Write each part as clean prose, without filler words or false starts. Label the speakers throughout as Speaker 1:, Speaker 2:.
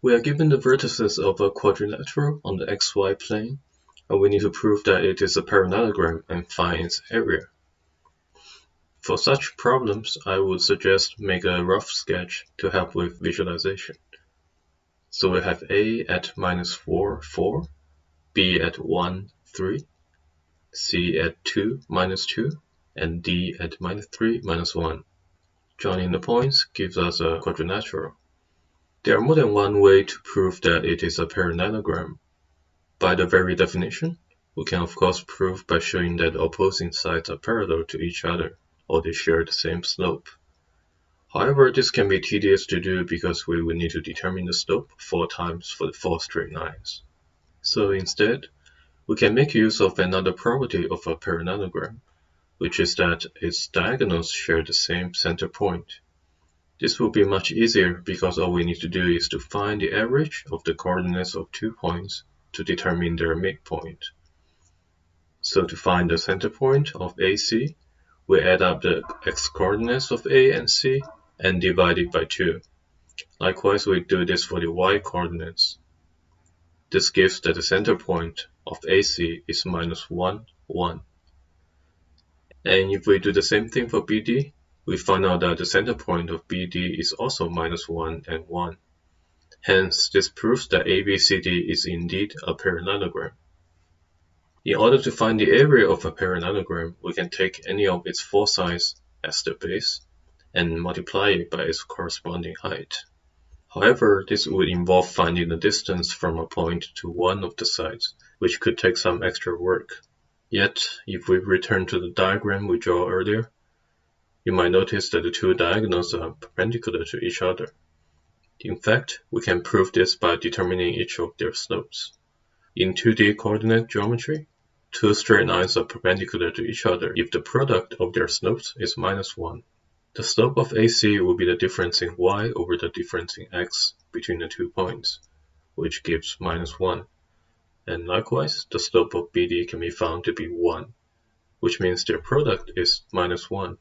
Speaker 1: We are given the vertices of a quadrilateral on the xy plane, and we need to prove that it is a parallelogram and find its area. For such problems, I would suggest make a rough sketch to help with visualization. So we have A at -4, 4, B at 1, 3, C at 2, -2, and D at -3, -1. Joining the points gives us a quadrilateral. There are more than one way to prove that it is a parallelogram. By the very definition, we can of course prove by showing that the opposing sides are parallel to each other, or they share the same slope. However, this can be tedious to do because we will need to determine the slope 4 times for the 4 straight lines. So instead, we can make use of another property of a parallelogram, which is that its diagonals share the same center point. This will be much easier because all we need to do is to find the average of the coordinates of 2 points to determine their midpoint. So to find the center point of AC, we add up the x-coordinates of A and C and divide it by 2. Likewise, we do this for the y-coordinates. This gives that the center point of AC is -1, 1. And if we do the same thing for BD, we find out that the center point of BD is also -1 and 1. Hence, this proves that ABCD is indeed a parallelogram. In order to find the area of a parallelogram, we can take any of its 4 sides as the base and multiply it by its corresponding height. However, this would involve finding the distance from a point to one of the sides, which could take some extra work. Yet, if we return to the diagram we drew earlier, you might notice that the 2 diagonals are perpendicular to each other. In fact, we can prove this by determining each of their slopes. In 2D coordinate geometry, 2 straight lines are perpendicular to each other if the product of their slopes is -1. The slope of AC will be the difference in y over the difference in x between the 2 points, which gives -1. And likewise, the slope of BD can be found to be 1, which means their product is -1.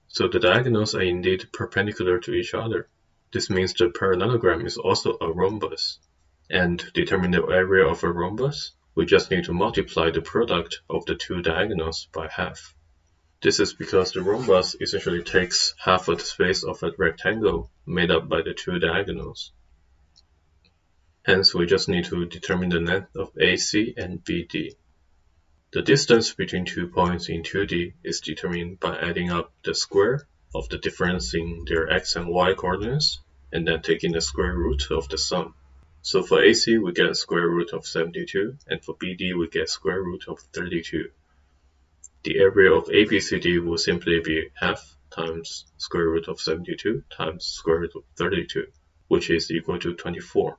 Speaker 1: So the diagonals are indeed perpendicular to each other. This means the parallelogram is also a rhombus. And to determine the area of a rhombus, we just need to multiply the product of the 2 diagonals by half. This is because the rhombus essentially takes half of the space of a rectangle made up by the 2 diagonals. Hence, we just need to determine the length of AC and BD. The distance between 2 points in 2D is determined by adding up the square of the difference in their x and y coordinates, and then taking the square root of the sum. So for AC, we get square root of 72, and for BD, we get square root of 32. The area of ABCD will simply be half times square root of 72 times square root of 32, which is equal to 24.